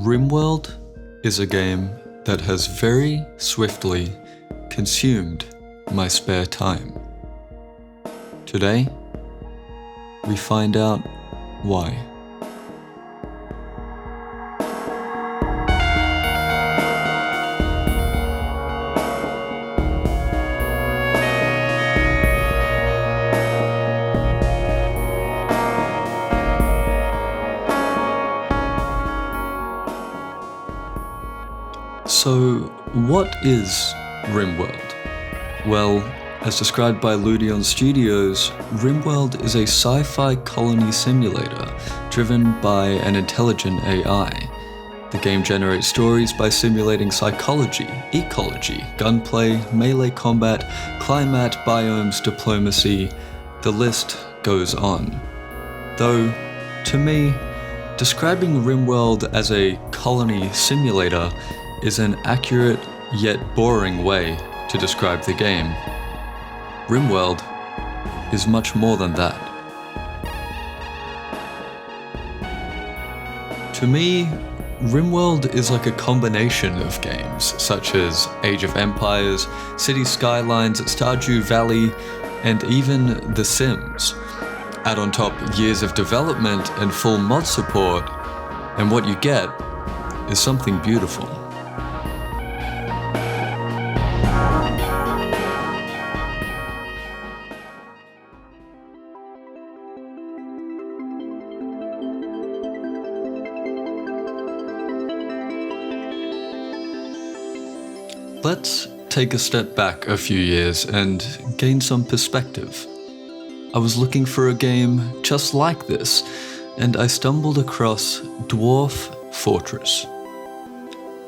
Rimworld is a game that has very swiftly consumed my spare time. Today, we find out why. So, what is Rimworld? Well, as described by Ludion Studios, Rimworld is a sci-fi colony simulator driven by an intelligent AI. The game generates stories by simulating psychology, ecology, gunplay, melee combat, climate, biomes, diplomacy, the list goes on. Though, to me, describing Rimworld as a colony simulator is an accurate yet boring way to describe the game. Rimworld is much more than that. To me, Rimworld is like a combination of games such as Age of Empires, City Skylines, Stardew Valley, and even The Sims. Add on top years of development and full mod support, and what you get is something beautiful. Let's take a step back a few years and gain some perspective. I was looking for a game just like this, and I stumbled across Dwarf Fortress.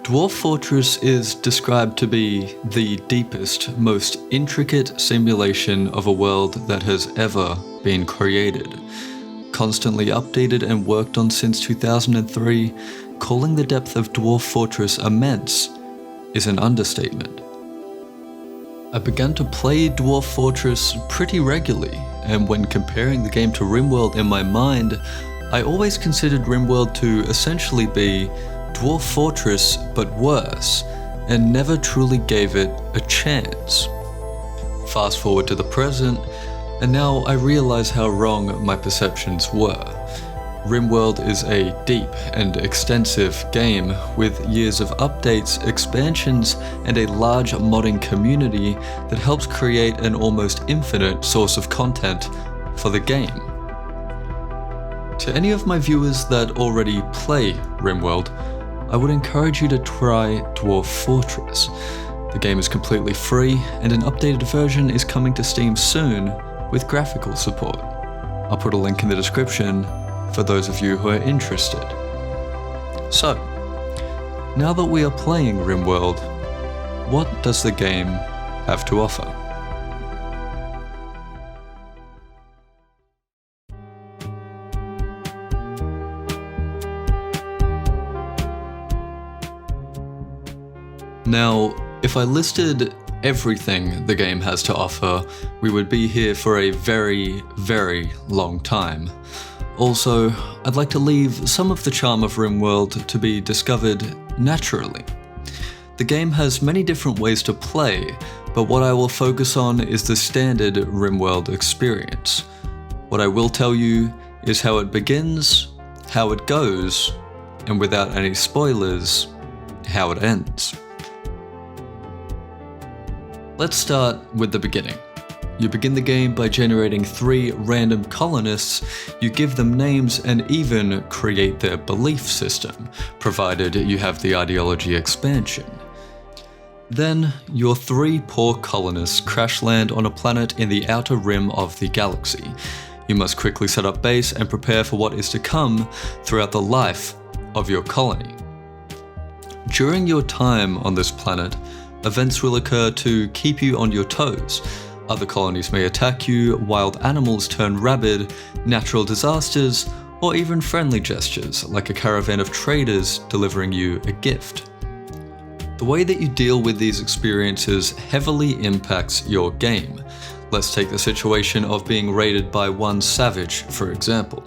Dwarf Fortress is described to be the deepest, most intricate simulation of a world that has ever been created. Constantly updated and worked on since 2003, calling the depth of Dwarf Fortress immense is an understatement. I began to play Dwarf Fortress pretty regularly, and when comparing the game to Rimworld in my mind, I always considered Rimworld to essentially be Dwarf Fortress but worse, and never truly gave it a chance. Fast forward to the present, and now I realize how wrong my perceptions were. Rimworld is a deep and extensive game with years of updates, expansions, and a large modding community that helps create an almost infinite source of content for the game. To any of my viewers that already play Rimworld, I would encourage you to try Dwarf Fortress. The game is completely free, and an updated version is coming to Steam soon with graphical support. I'll put a link in the description for those of you who are interested. So, now that we are playing Rimworld, what does the game have to offer? Now, if I listed everything the game has to offer, we would be here for a very, very long time. Also, I'd like to leave some of the charm of Rimworld to be discovered naturally. The game has many different ways to play, but what I will focus on is the standard Rimworld experience. What I will tell you is how it begins, how it goes, and without any spoilers, how it ends. Let's start with the beginning. You begin the game by generating 3 random colonists, you give them names and even create their belief system, provided you have the ideology expansion. Then, your 3 poor colonists crash land on a planet in the outer rim of the galaxy. You must quickly set up base and prepare for what is to come throughout the life of your colony. During your time on this planet, events will occur to keep you on your toes. Other colonies may attack you, wild animals turn rabid, natural disasters, or even friendly gestures, like a caravan of traders delivering you a gift. The way that you deal with these experiences heavily impacts your game. Let's take the situation of being raided by one savage, for example.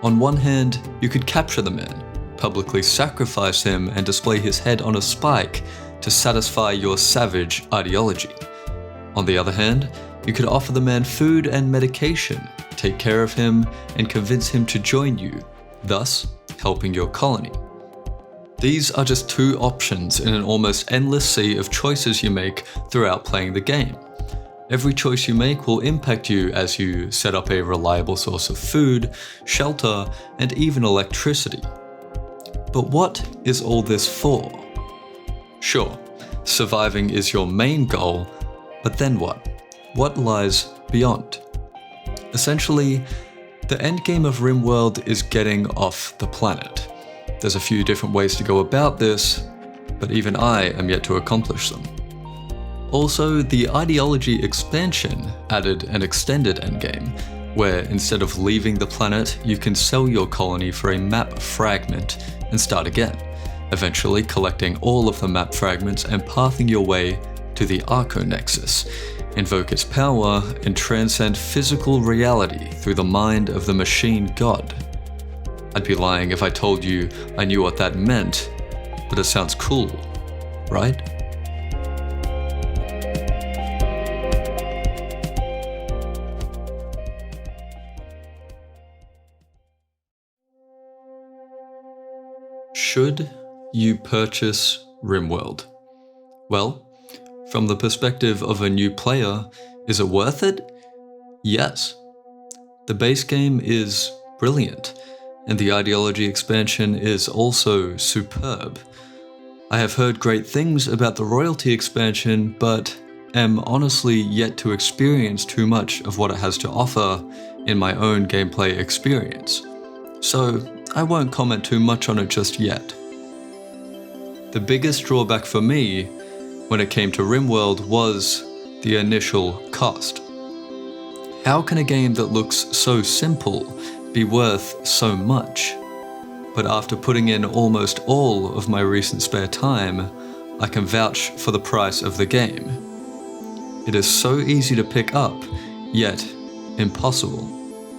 On one hand, you could capture the man, publicly sacrifice him and display his head on a spike to satisfy your savage ideology. On the other hand, you could offer the man food and medication, take care of him, and convince him to join you, thus helping your colony. These are just two options in an almost endless sea of choices you make throughout playing the game. Every choice you make will impact you as you set up a reliable source of food, shelter, and even electricity. But what is all this for? Sure, surviving is your main goal, but then what? What lies beyond? Essentially, the endgame of Rimworld is getting off the planet. There's a few different ways to go about this, but even I am yet to accomplish them. Also, the ideology expansion added an extended endgame, where instead of leaving the planet, you can sell your colony for a map fragment and start again, eventually collecting all of the map fragments and pathing your way to the Arco-Nexus, invoke its power, and transcend physical reality through the mind of the machine god. I'd be lying if I told you I knew what that meant, but it sounds cool, right? Should you purchase Rimworld? Well, from the perspective of a new player, is it worth it? Yes. The base game is brilliant, and the ideology expansion is also superb. I have heard great things about the royalty expansion, but am honestly yet to experience too much of what it has to offer in my own gameplay experience. So I won't comment too much on it just yet. The biggest drawback for me when it came to Rimworld was the initial cost. How can a game that looks so simple be worth so much? But after putting in almost all of my recent spare time, I can vouch for the price of the game. It is so easy to pick up, yet impossible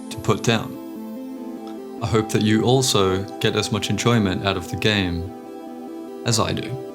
to put down. I hope that you also get as much enjoyment out of the game as I do.